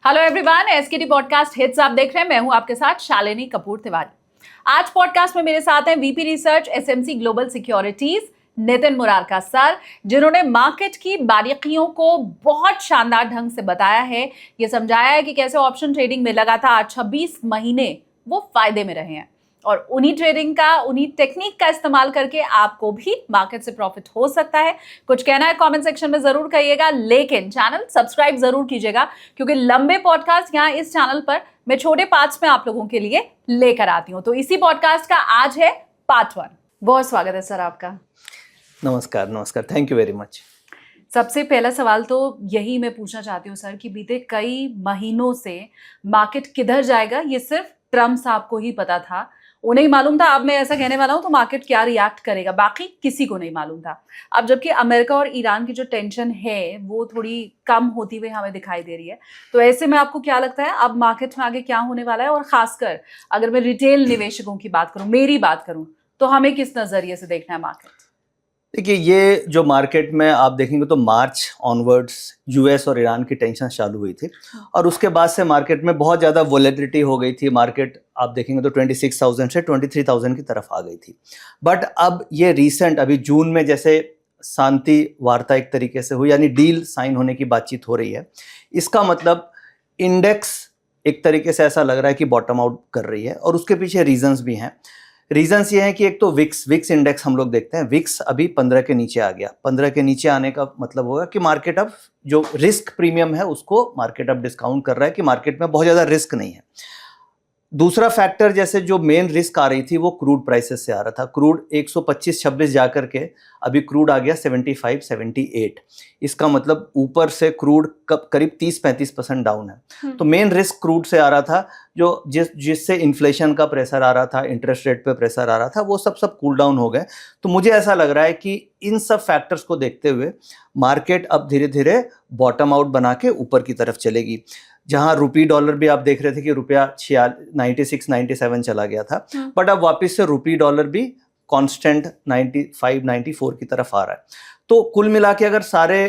Hello everyone, एसकेटी podcast hits आप देख रहे हैं। मैं हूं आपके साथ शालिनी कपूर तिवारी। आज पॉडकास्ट में मेरे साथ हैं VP research SMC global securities Nitin Murarka sir, जिन्होंने मार्केट की बारीकियों को बहुत शानदार ढंग से बताया है। ये समझाया है कि कैसे ऑप्शन ट्रेडिंग में लगातार 26 महीने वो फायदे में रहे हैं और उन्हीं ट्रेडिंग का, उन्हीं टेक्निक का इस्तेमाल करके आपको भी मार्केट से प्रॉफिट हो सकता है। कुछ कहना है कमेंट सेक्शन में जरूर कहिएगा, लेकिन चैनल सब्सक्राइब जरूर कीजिएगा, क्योंकि लंबे पॉडकास्ट यहाँ इस चैनल पर मैं छोटे पार्ट्स में आप लोगों के लिए लेकर आती हूँ। तो इसी पॉडकास्ट का आज है पार्ट 1। बहुत स्वागत है सर आपका। नमस्कार, थैंक यू वेरी मच। सबसे पहला सवाल तो यही मैं पूछना चाहती हूँ सर कि बीते कई महीनों से मार्केट किधर जाएगा ये सिर्फ ट्रम्प साहब को ही पता था, उन्हें ही मालूम था। अब मैं ऐसा कहने वाला हूं तो मार्केट क्या रिएक्ट करेगा, बाकी किसी को नहीं मालूम था। अब जबकि अमेरिका और ईरान की जो टेंशन है वो थोड़ी कम होती हुई हमें दिखाई दे रही है, तो ऐसे में आपको क्या लगता है अब मार्केट में आगे क्या होने वाला है? और खासकर अगर मैं रिटेल निवेशकों की बात करूं, मेरी बात करूं, तो हमें किस नजरिए से देखना है मार्केट? देखिए, ये जो मार्केट में आप देखेंगे तो मार्च ऑनवर्ड्स यूएस और ईरान की टेंशन चालू हुई थी और उसके बाद से मार्केट में बहुत ज़्यादा वोलेटिलिटी हो गई थी। मार्केट आप देखेंगे तो 26,000 से 23,000 की तरफ आ गई थी। बट अब ये रीसेंट अभी जून में जैसे शांति वार्ता एक तरीके से हुई, यानी डील साइन होने की बातचीत हो रही है, इसका मतलब इंडेक्स एक तरीके से ऐसा लग रहा है कि बॉटम आउट कर रही है। और उसके पीछे रीजंस भी हैं। रीजंस ये हैं कि एक तो विक्स इंडेक्स हम लोग देखते हैं, विक्स अभी 15 के नीचे आ गया। 15 के नीचे आने का मतलब होगा कि मार्केट अब जो रिस्क प्रीमियम है उसको मार्केट अब डिस्काउंट कर रहा है कि मार्केट में बहुत ज़्यादा रिस्क नहीं है। दूसरा फैक्टर, जैसे जो मेन रिस्क आ रही थी वो क्रूड प्राइसेस से आ रहा था। क्रूड 125-26 जा करके अभी क्रूड आ गया 75-78। इसका मतलब ऊपर से क्रूड करीब 30-35% डाउन है। तो मेन रिस्क क्रूड से आ रहा था, जो जिससे इन्फ्लेशन का प्रेशर आ रहा था, इंटरेस्ट रेट पे प्रेशर आ रहा था, वो सब कूल डाउन हो गए। तो मुझे ऐसा लग रहा है कि इन सब फैक्टर्स को देखते हुए मार्केट अब धीरे धीरे बॉटम आउट बना के ऊपर की तरफ चलेगी। जहां रुपी डॉलर भी आप देख रहे थे कि रुपया 96-97 चला गया था, बट अब वापस से रुपी डॉलर भी कांस्टेंट 95-94 की तरफ आ रहा है। तो कुल मिला के अगर सारे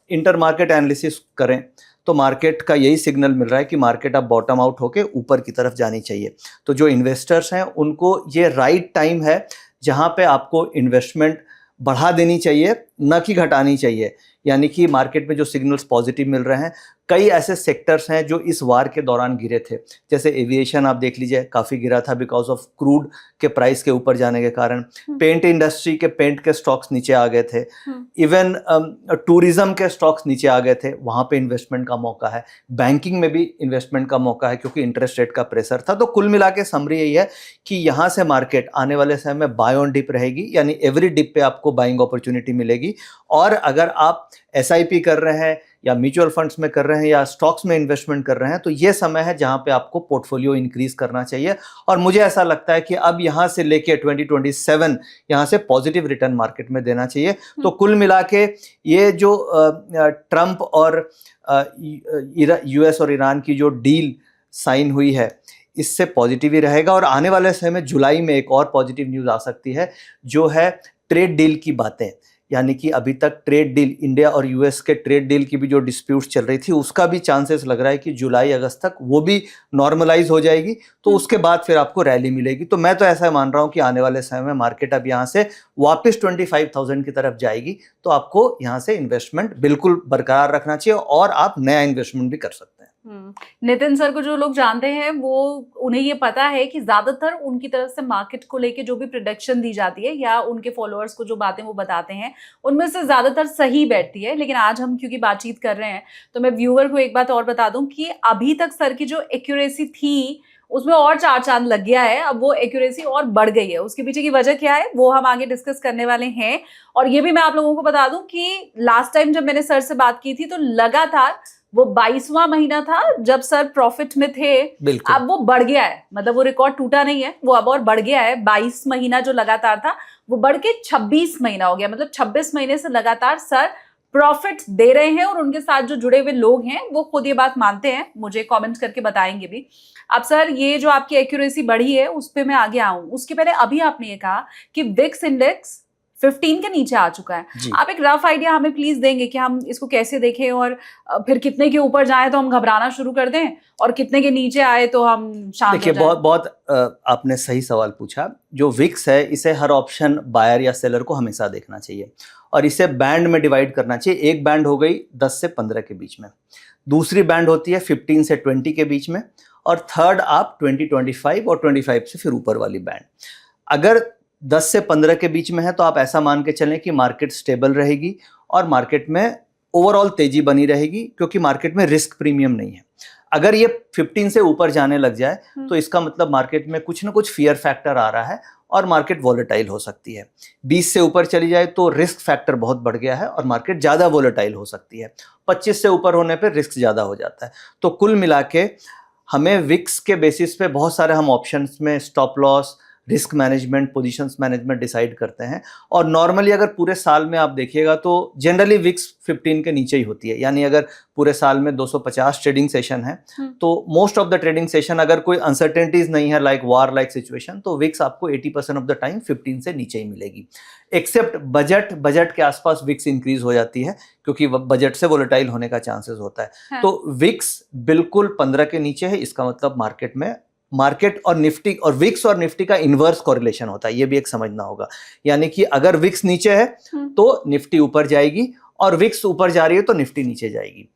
इंटर मार्केट एनालिसिस करें तो मार्केट का यही सिग्नल मिल रहा है कि मार्केट अब बॉटम आउट होके ऊपर की तरफ जानी चाहिए। तो जो इन्वेस्टर्स हैं उनको ये राइट टाइम है जहां पे आपको इन्वेस्टमेंट बढ़ा देनी चाहिए, न कि घटानी चाहिए। यानी कि मार्केट में जो सिग्नल्स पॉजिटिव मिल रहे हैं, कई ऐसे सेक्टर्स हैं जो इस वार के दौरान गिरे थे। जैसे एविएशन आप देख लीजिए, काफ़ी गिरा था बिकॉज ऑफ क्रूड के प्राइस के ऊपर जाने के कारण। पेंट इंडस्ट्री के पेंट के स्टॉक्स नीचे आ गए थे। इवन टूरिज्म के स्टॉक्स नीचे आ गए थे, वहाँ पे इन्वेस्टमेंट का मौका है। बैंकिंग में भी इन्वेस्टमेंट का मौका है क्योंकि इंटरेस्ट रेट का प्रेशर था। तो कुल मिला के समरी यही है कि यहाँ से मार्केट आने वाले समय में बाय ऑन डिप रहेगी, यानी एवरी डिप पे आपको बाइंग अपॉर्चुनिटी मिलेगी। और अगर आप एसआईपी कर रहे हैं या म्यूचुअल फंड्स में कर रहे हैं या स्टॉक्स में इन्वेस्टमेंट कर रहे हैं, तो ये समय है जहां पे आपको पोर्टफोलियो इंक्रीज करना चाहिए। और मुझे ऐसा लगता है कि अब यहां से लेके 2027 यहां से पॉजिटिव रिटर्न मार्केट में देना चाहिए। तो कुल मिला के ये जो ट्रंप और यूएस और ईरान की जो डील साइन हुई है, इससे पॉजिटिव ही रहेगा। और आने वाले समय में जुलाई में एक और पॉजिटिव न्यूज़ आ सकती है, जो है ट्रेड डील की बातें। यानी कि अभी तक ट्रेड डील, इंडिया और यूएस के ट्रेड डील की भी जो डिस्प्यूट्स चल रही थी, उसका भी चांसेस लग रहा है कि जुलाई अगस्त तक वो भी नॉर्मलाइज हो जाएगी। तो उसके बाद फिर आपको रैली मिलेगी। तो मैं तो ऐसा मान रहा हूँ कि आने वाले समय में मार्केट अब यहाँ से वापस 25,000 की तरफ जाएगी। तो आपको यहाँ से इन्वेस्टमेंट बिल्कुल बरकरार रखना चाहिए और आप नया इन्वेस्टमेंट भी कर सकते हैं। नितिन सर को जो लोग जानते हैं वो, उन्हें ये पता है कि ज्यादातर उनकी तरफ से मार्केट को लेके जो भी प्रेडिक्शन दी जाती है या उनके फॉलोअर्स को जो बातें वो बताते हैं, उनमें से ज्यादातर सही बैठती है। लेकिन आज हम क्योंकि बातचीत कर रहे हैं तो मैं व्यूअर को एक बात और बता दूं कि अभी तक सर की जो एक्यूरेसी थी उसमें और 4 चांद लग गया है। अब वो एक्यूरेसी और बढ़ गई है। उसके पीछे की वजह क्या है वो हम आगे डिस्कस करने वाले हैं। और ये भी मैं आप लोगों को बता दूं कि लास्ट टाइम जब मैंने सर से बात की थी तो लगातार वो 22वां महीना था जब सर प्रॉफिट में थे। अब वो बढ़ गया है, मतलब वो रिकॉर्ड टूटा नहीं है, वो अब और बढ़ गया है। 22 महीना जो लगातार था वो बढ़ के 26 महीना हो गया। मतलब 26 महीने से लगातार सर प्रॉफिट दे रहे हैं और उनके साथ जो जुड़े हुए लोग हैं वो खुद ये बात मानते हैं, मुझे कमेंट करके बताएंगे भी। अब सर ये जो आपकी एक्यूरेसी बढ़ी है उस पर मैं आगे आऊं, उसके पहले अभी आपने ये कहा कि विक्स इंडेक्स 15 के नीचे आ चुका है। जी। आप एक रफ आइडिया हमें प्लीज देंगे कि हम इसको कैसे देखें, और फिर कितने के ऊपर जाए तो हम घबराना शुरू कर दें, और कितने के नीचे आए तो हम शांत हो देखिए, जाएं? बहुत आपने सही सवाल पूछा। जो विक्स है इसे हर ऑप्शन बायर या सेलर को हमेशा देखना चाहिए, और इसे बैंड में डिवाइड करना चाहिए। एक बैंड हो गई 10 से 15 के बीच में, दूसरी बैंड होती है 15 से 20 के बीच में, और थर्ड आप 20-25 और 25 से फिर ऊपर वाली बैंड। अगर 10 से 15 के बीच में है तो आप ऐसा मान के चलें कि मार्केट स्टेबल रहेगी और मार्केट में ओवरऑल तेजी बनी रहेगी, क्योंकि मार्केट में रिस्क प्रीमियम नहीं है। अगर ये 15 से ऊपर जाने लग जाए तो इसका मतलब मार्केट में कुछ ना कुछ फियर फैक्टर आ रहा है और मार्केट वॉलेटाइल हो सकती है। 20 से ऊपर चली जाए तो रिस्क फैक्टर बहुत बढ़ गया है और मार्केट ज़्यादा वॉलेटाइल हो सकती है। 25 से ऊपर होने पर रिस्क ज़्यादा हो जाता है। तो कुल मिला के हमें विक्स के बेसिस पे बहुत सारे हम ऑप्शंस में stop loss, risk management, positions management decide करते हैं। और नॉर्मली अगर पूरे साल में आप देखिएगा तो जनरली विक्स 15 के नीचे ही होती है। यानी अगर पूरे साल में 250 ट्रेडिंग सेशन है तो most of the trading session, अगर कोई अनसर्टेनिटीज नहीं है लाइक वार लाइक सिचुएशन, तो विक्स आपको 80% ऑफ द टाइम 15 से नीचे ही मिलेगी। एक्सेप्ट बजट के आसपास विक्स इंक्रीज हो जाती है, क्योंकि बजट से वोलेटाइल होने का चांसेस होता है। हाँ। तो विक्स बिल्कुल 15 के नीचे है। इसका मतलब मार्केट और निफ्टी, और विक्स और निफ्टी का इनवर्स कोरिलेशन होता है, ये भी एक समझना होगा। यानी कि अगर विक्स नीचे है तो निफ्टी ऊपर जाएगी, और विक्स ऊपर जा रही है तो निफ्टी नीचे जाएगी।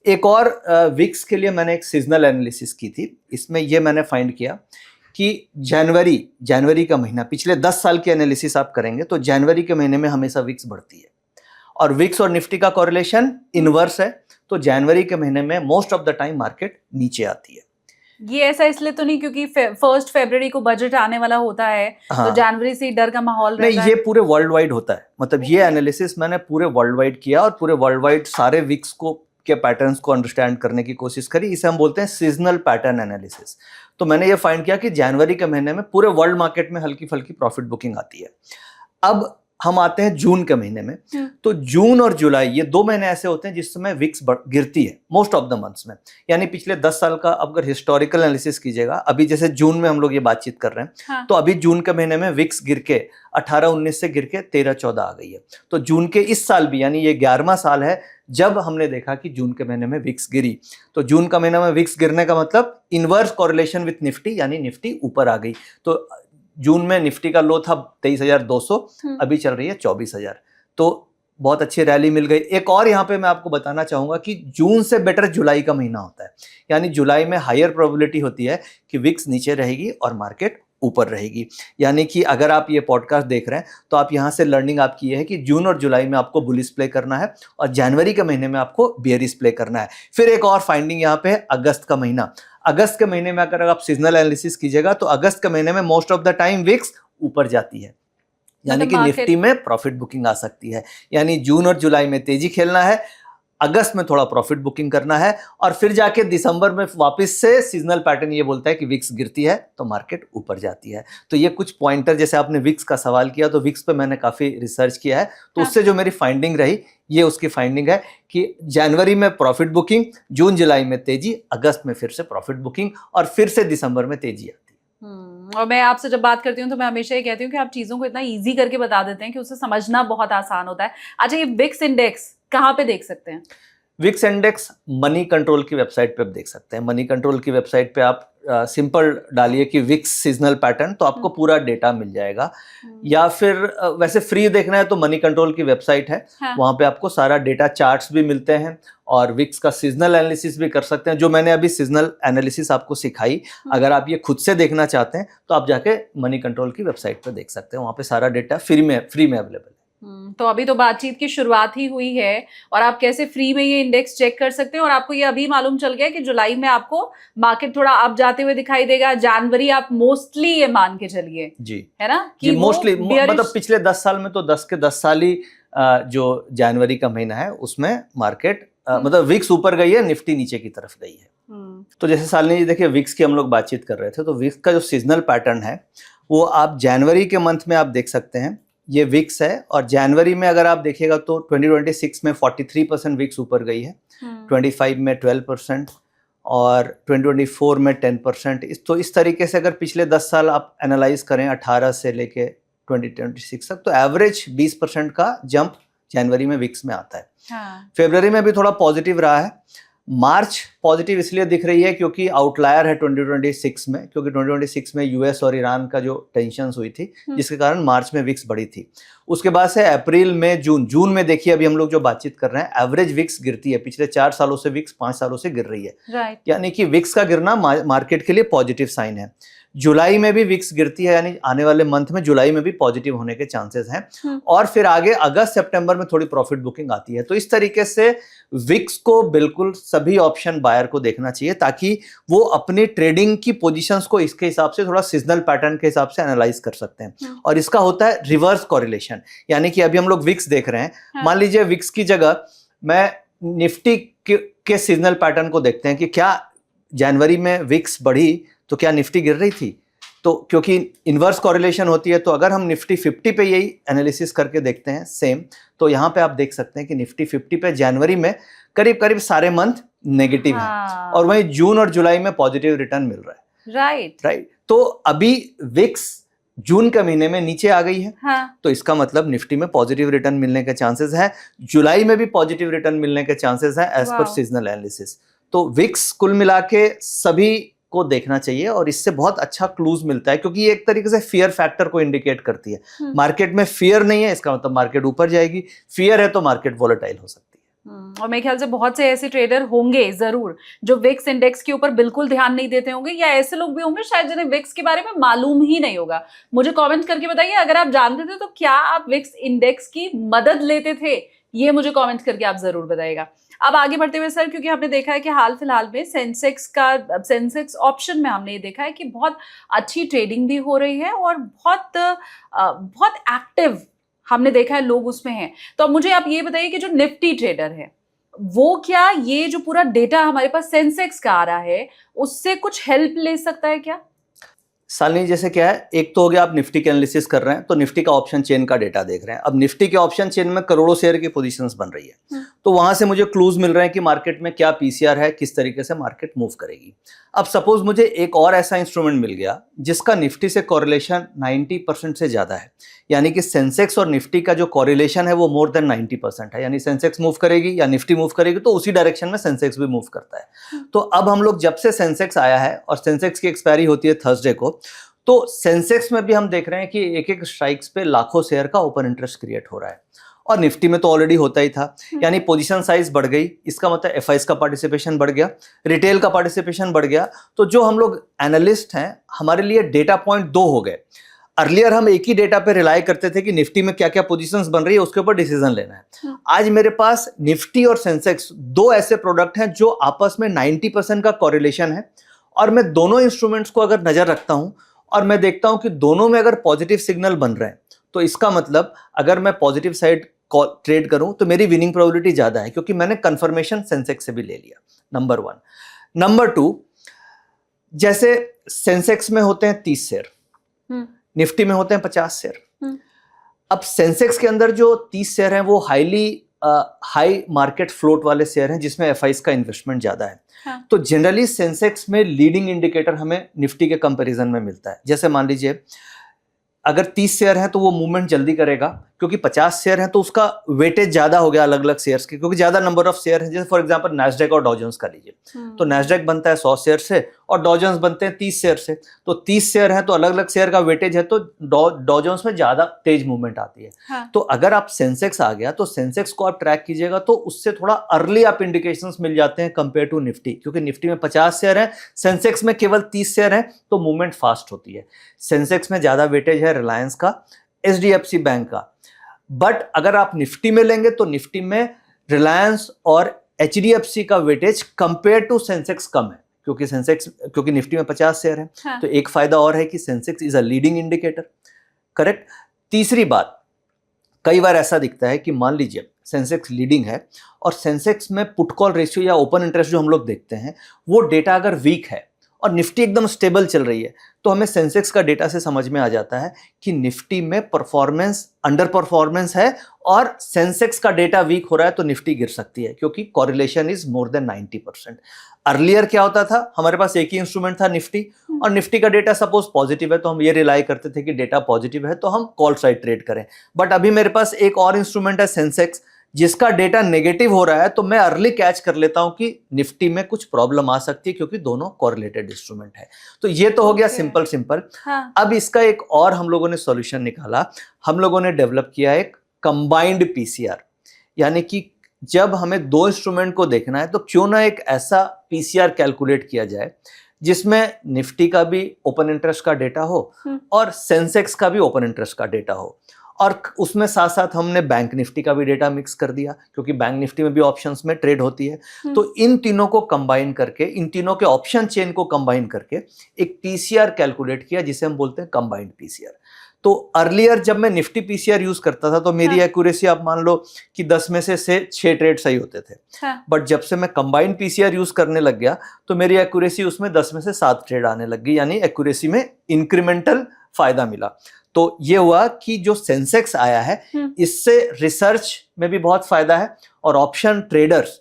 एक और विक्स के लिए मैंने एक सीजनल एनालिसिस की थी। इसमें ये मैंने फाइंड किया कि जनवरी का महीना, पिछले 10 साल की एनालिसिस आप करेंगे तो जनवरी के महीने में हमेशा विक्स बढ़ती है, और विक्स और निफ्टी का कोरिलेशन इनवर्स है। तो जनवरी के महीने में most of the time market नीचे आती है। ये ऐसा इसलिए तो नहीं क्योंकि 1 फरवरी को बजट आने वाला होता है, हाँ। तो जनवरी से ही डर का माहौल रहता नहीं, है? ये पूरे वर्ल्ड वाइड होता है। मतलब ये एनालिसिस मैंने पूरे वर्ल्ड वाइड किया और पूरे वर्ल्ड वाइड सारे विक्स को के पैटर्न्स को अंडरस्टैंड करने की कोशिश करी। इसे हम बोलते हैं सीजनल पैटर्न एनालिसिस। तो मैंने ये फाइंड किया कि जनवरी के महीने में पूरे वर्ल्ड मार्केट में हल्की फुल्की प्रॉफिट बुकिंग आती है। अब हम आते हैं जून के महीने में। तो जून और जुलाई ये 2 महीने ऐसे होते हैं जिस समय विक्स गिरती है मोस्ट ऑफ द मंथ्स में। यानी पिछले 10 साल का अगर हिस्टोरिकल एनालिसिस कीजिएगा, अभी जैसे जून में हम लोग ये बातचीत कर रहे हैं, हाँ। तो अभी जून के महीने में विक्स गिर के 18-19 से गिर के 13-14 आ गई है। तो जून के इस साल भी, यानी ये 11वां साल है जब हमने देखा कि जून के महीने में विक्स गिरी। तो जून का महीना में विक्स गिरने का मतलब इनवर्स कोरिलेशन विथ निफ्टी, यानी निफ्टी ऊपर आ गई। तो जून में निफ्टी का लो था 23,200, अभी चल रही है 24,000। तो बहुत अच्छी रैली मिल गई। एक और यहाँ पे मैं आपको बताना चाहूंगा कि जून से बेटर जुलाई का महीना होता है। यानी जुलाई में हायर प्रोबेबिलिटी होती है कि विक्स नीचे रहेगी और मार्केट ऊपर रहेगी। यानी कि अगर आप ये पॉडकास्ट देख रहे हैं तो आप यहाँ से लर्निंग आपकी ये है कि जून और जुलाई में आपको बुलिश प्ले करना है और जनवरी के महीने में आपको बेयरिश प्ले करना है। फिर एक और फाइंडिंग यहाँ पे है अगस्त का महीना। अगस्त के महीने में अगर आप सीजनल एनालिसिस कीजिएगा तो अगस्त के महीने में most of the time VIX ऊपर जाती है, यानी कि निफ्टी में प्रॉफिट बुकिंग आ सकती है। यानी जून और जुलाई में तेजी खेलना है, अगस्त में थोड़ा प्रॉफिट बुकिंग करना है, और फिर जाके दिसंबर में वापस से सीजनल पैटर्न ये बोलता है कि विक्स गिरती है तो मार्केट ऊपर जाती है। तो ये कुछ पॉइंटर, जैसे आपने विक्स का सवाल किया तो विक्स पे मैंने काफी रिसर्च किया है, तो उससे जो मेरी फाइंडिंग रही ये उसकी फाइंडिंग है कि जनवरी में प्रॉफिट बुकिंग, जून जुलाई में तेजी, अगस्त में फिर से प्रॉफिट बुकिंग, और फिर से दिसंबर में तेजी आती है। और मैं आपसे जब बात करती हूँ तो मैं हमेशा ये कहती हूँ कि आप चीजों को इतना इजी करके बता देते हैं कि उसे समझना बहुत आसान होता है। अच्छा, ये विक्स इंडेक्स कहाँ पे देख सकते हैं? विक्स इंडेक्स मनी कंट्रोल की वेबसाइट पे आप देख सकते हैं। मनी कंट्रोल की वेबसाइट पे आप सिंपल डालिए कि विक्स सीजनल पैटर्न, तो आपको पूरा डेटा मिल जाएगा। या फिर वैसे फ्री देखना है तो मनी कंट्रोल की वेबसाइट है, हाँ। वहाँ पे आपको सारा डेटा चार्ट्स भी मिलते हैं और विक्स का सीजनल एनालिसिस भी कर सकते हैं। जो मैंने अभी सीजनल एनालिसिस आपको सिखाई, अगर आप ये खुद से देखना चाहते हैं तो आप जाके मनी कंट्रोल की वेबसाइट पे देख सकते हैं। वहाँ पे सारा डेटा फ्री में अवेलेबल है। तो अभी तो बातचीत की शुरुआत ही हुई है और आप कैसे फ्री में ये इंडेक्स चेक कर सकते हैं। और आपको ये अभी मालूम चल गया कि जुलाई में आपको मार्केट थोड़ा अप जाते हुए दिखाई देगा। जनवरी आप मोस्टली ये मान के चलिए, जी, है ना, कि मोस्टली मतलब पिछले 10 साल में तो 10 के 10 साल ही जो जनवरी का महीना है उसमें मार्केट मतलब विक्स ऊपर गई है, निफ्टी नीचे की तरफ गई है। तो जैसे शालिनी जी देखिए, विक्स की हम लोग बातचीत कर रहे थे, तो विक्स का जो सीजनल पैटर्न है वो आप जनवरी के मंथ में आप देख सकते हैं। ये विक्स है और जनवरी में अगर आप देखिएगा तो 2026 में 43% विक्स ऊपर गई है, 25 में 12% और 2024 में 10%। तो इस तरीके से अगर पिछले 10 साल आप एनालाइज करें 18 से लेके 2026 तक, तो एवरेज 20% का जंप जनवरी में विक्स में आता है। हाँ। फरवरी में भी थोड़ा पॉजिटिव रहा है। मार्च पॉजिटिव इसलिए दिख रही है क्योंकि आउटलायर है 2026 में, क्योंकि 2026 में यूएस और ईरान का जो टेंशन्स हुई थी जिसके कारण मार्च में विक्स बढ़ी थी। उसके बाद से अप्रैल में जून में देखिए अभी हम लोग जो बातचीत कर रहे हैं एवरेज विक्स गिरती है, पिछले 4 सालों से विक्स 5 सालों से गिर रही है। राइट। यानी कि विक्स का गिरना मार्केट के लिए पॉजिटिव साइन है। जुलाई में भी विक्स गिरती है, यानी आने वाले मंथ में जुलाई में भी पॉजिटिव होने के चांसेस हैं। और फिर आगे अगस्त सितंबर में थोड़ी प्रॉफिट बुकिंग आती है। तो इस तरीके से विक्स को बिल्कुल सभी ऑप्शन बायर को देखना चाहिए ताकि वो अपनी ट्रेडिंग की पोजीशंस को इसके हिसाब से थोड़ा सीजनल पैटर्न के हिसाब से एनालाइज कर सकते हैं। और इसका होता है रिवर्स कोरिलेशन, यानी कि अभी हम लोग विक्स देख रहे हैं, मान लीजिए विक्स की जगह मैं निफ्टी के सीजनल पैटर्न को देखते हैं कि क्या जनवरी में विक्स बढ़ी तो क्या निफ्टी गिर रही थी। तो क्योंकि इन्वर्स कोरिलेशन होती है, तो अगर हम निफ्टी 50 पे यही एनालिसिस करके देखते हैं सेम, तो यहाँ पे आप देख सकते हैं कि निफ्टी 50 पे जनवरी में करीब करीब सारे मंथ नेगेटिव हैं और वहीं जून और जुलाई में पॉजिटिव रिटर्न मिल रहा है। राइट। तो अभी विक्स जून के महीने में नीचे आ गई है। हाँ। तो इसका मतलब निफ्टी में पॉजिटिव रिटर्न मिलने के चांसेस है, जुलाई में भी पॉजिटिव रिटर्न मिलने के चांसेस है एज पर सीजनल एनालिसिस। तो विक्स कुल मिला के सभी को देखना चाहिए और इससे बहुत अच्छा क्लूज मिलता है, क्योंकि ये एक तरीके से फियर फैक्टर को इंडिकेट करती है। मार्केट में फियर नहीं है इसका मतलब मार्केट ऊपर जाएगी, फियर है तो मार्केट वोलेटाइल हो सकती है। और मेरे ख्याल से बहुत से ऐसे ट्रेडर होंगे जरूर जो विक्स इंडेक्स के ऊपर बिल्कुल ध्यान नहीं देते होंगे, या ऐसे लोग भी होंगे शायद जिन्हें विक्स के बारे में मालूम ही नहीं होगा। मुझे कमेंट करके बताइए, अगर आप जानते थे तो क्या आप विक्स इंडेक्स की मदद लेते थे, ये मुझे कमेंट करके आप जरूर बताइएगा। अब आगे बढ़ते हुए सर, क्योंकि हमने देखा है कि हाल फिलहाल में सेंसेक्स ऑप्शन में हमने ये देखा है कि बहुत अच्छी ट्रेडिंग भी हो रही है और बहुत एक्टिव हमने देखा है लोग उसमें हैं। तो अब मुझे आप ये बताइए कि जो निफ्टी ट्रेडर है वो क्या ये जो पूरा डेटा हमारे पास सेंसेक्स का आ रहा है उससे कुछ हेल्प ले सकता है क्या? सालनी, जैसे क्या है, एक तो हो गया आप निफ्टी के एनालिसिस कर रहे हैं तो निफ्टी का ऑप्शन चेन का डेटा देख रहे हैं। अब निफ्टी के ऑप्शन चेन में करोड़ों शेयर की पोजीशंस बन रही है, तो वहां से मुझे क्लूज मिल रहे हैं कि मार्केट में क्या पीसीआर है, किस तरीके से मार्केट मूव करेगी। अब सपोज मुझे एक और ऐसा इंस्ट्रूमेंट मिल गया जिसका निफ्टी से कोरिलेशन 90% से ज्यादा है, यानी कि सेंसेक्स और निफ्टी का जो कोरिलेशन है वो मोर देन 90% है, यानी सेंसेक्स मूव करेगी या निफ्टी मूव करेगी तो उसी डायरेक्शन में सेंसेक्स भी मूव करता है। तो अब हम लोग जब से सेंसेक्स आया है और सेंसेक्स की एक्सपायरी होती है थर्सडे को, तो सेंसेक्स में भी हम देख रहे हैं कि एक एक स्ट्राइक्स पे लाखों शेयर का ओपन इंटरेस्ट क्रिएट हो रहा है और निफ्टी में तो ऑलरेडी होता ही था, यानी पोजीशन साइज बढ़ गई। इसका मतलब एफआईएस का पार्टिसिपेशन बढ़ गया, रिटेल का पार्टिसिपेशन बढ़ गया। तो जो हम लोग एनालिस्ट हैं हमारे लिए डेटा पॉइंट 2 हो गए। अर्लियर हम एक ही डेटा पे रिलाई करते थे कि निफ्टी में क्या क्या पोजीशंस बन रही है उसके ऊपर डिसीजन लेना है। आज मेरे पास निफ्टी और सेंसेक्स 2 ऐसे प्रोडक्ट हैं जो आपस में 90% का कोरिलेशन है और मैं दोनों इंस्ट्रूमेंट्स को अगर नजर रखता हूं और मैं देखता हूं कि दोनों में अगर पॉजिटिव सिग्नल बन रहे हैं तो इसका मतलब अगर मैं पॉजिटिव साइड ट्रेड करूं तो मेरी विनिंग प्रोबेबिलिटी ज्यादा है, क्योंकि मैंने कंफर्मेशन सेंसेक्स से भी ले लिया। नंबर 1। नंबर 2, जैसे सेंसेक्स में होते हैं 30 शेयर, निफ्टी में होते हैं 50 शेयर। अब सेंसेक्स के अंदर जो 30 शेयर हैं वो हाई मार्केट फ्लोट वाले शेयर हैं जिसमें एफआईएस का इन्वेस्टमेंट ज्यादा है। हाँ। तो जनरली सेंसेक्स में लीडिंग इंडिकेटर हमें निफ्टी के कंपैरिजन में मिलता है। जैसे मान लीजिए अगर 30 शेयर है तो वो मूवमेंट जल्दी करेगा, क्योंकि 50 शेयर है तो उसका वेटेज ज्यादा हो गया अलग अलग शेयर्स के, क्योंकि ज्यादा नंबर ऑफ शेयर है। जैसे फॉर एग्जांपल नैस्डैक और डॉ जोन्स का लीजिए, तो नैस्डैक बनता है 100 शेयर से और डॉ जोन्स बनते हैं 30 शेयर से। तो 30 शेयर है तो अलग अलग शेयर का वेटेज है, तो डॉ जोन्स में ज्यादा तेज मूवमेंट आती है। हाँ। तो अगर आप सेंसेक्स आ गया तो सेंसेक्स को आप ट्रैक कीजिएगा तो उससे थोड़ा अर्ली आप इंडिकेशंस मिल जाते हैं कंपेयर टू निफ्टी, क्योंकि निफ्टी में 50 शेयर है, सेंसेक्स में केवल 30 शेयर है, तो मूवमेंट फास्ट होती है। सेंसेक्स में ज्यादा वेटेज है रिलायंस का, एचडीएफसी बैंक का। बट अगर आप निफ्टी में लेंगे तो निफ्टी में रिलायंस और एचडीएफसी का वेटेज कंपेयर टू सेंसेक्स कम है, क्योंकि निफ्टी में 50 शेयर है। हाँ। तो एक फायदा और है कि Sensex is a leading indicator. Correct. तीसरी बात, कई बार ऐसा दिखता है कि मान लीजिए सेंसेक्स लीडिंग है और सेंसेक्स में पुट कॉल रेशियो या ओपन इंटरेस्ट जो हम लोग देखते हैं वो डेटा अगर वीक है और निफ्टी एकदम स्टेबल चल रही है, तो हमें सेंसेक्स का डेटा से समझ में आ जाता है कि निफ्टी में परफॉर्मेंस अंडर परफॉर्मेंस है और सेंसेक्स का डेटा वीक हो रहा है तो निफ्टी गिर सकती है, क्योंकि correlation is more than 90%। Earlier क्या होता था, हमारे पास एक ही इंस्ट्रूमेंट था निफ्टी, और निफ्टी का डेटा सपोज पॉजिटिव है तो हम ये रिलाई करते थे कि डेटा पॉजिटिव है तो हम कॉल साइड ट्रेड करें। बट अभी मेरे पास एक और इंस्ट्रूमेंट है सेंसेक्स, जिसका डेटा नेगेटिव हो रहा है, तो मैं अर्ली कैच कर लेता हूं कि निफ्टी में कुछ प्रॉब्लम आ सकती है, क्योंकि दोनों कोरिलेटेड इंस्ट्रूमेंट है। तो ये तो हो गया सिंपल। हाँ. अब इसका एक और हम लोगों ने सॉल्यूशन निकाला, हम लोगों ने डेवलप किया एक कंबाइंड पीसीआर, यानी कि जब हमें दो इंस्ट्रूमेंट को देखना है तो क्यों ना एक ऐसा पीसीआर कैलकुलेट किया जाए जिसमें निफ्टी का भी ओपन इंटरेस्ट का डेटा हो और सेंसेक्स का भी ओपन इंटरेस्ट का डेटा हो, और उसमें साथ साथ हमने बैंक निफ्टी का भी डेटा मिक्स कर दिया, क्योंकि बैंक निफ्टी में भी ऑप्शंस में ट्रेड होती है। तो इन तीनों को कंबाइन करके, इन तीनों के ऑप्शन चेन को कंबाइन करके एक पीसीआर कैलकुलेट किया, जिसे हम बोलते हैं कंबाइंड पीसीआर। तो अर्लियर जब मैं निफ्टी पीसीआर यूज करता था तो मेरी एक्यूरेसी आप मान लो कि 10 में से 6 ट्रेड सही होते थे। बट जब से मैं कंबाइंड पीसीआर यूज करने लग गया तो मेरी एक्यूरेसी उसमें 10 में से 7 ट्रेड आने लग गई, यानी एक्यूरेसी में इंक्रीमेंटल फायदा मिला। तो ये हुआ कि जो सेंसेक्स आया है इससे रिसर्च में भी बहुत फायदा है, और ऑप्शन ट्रेडर्स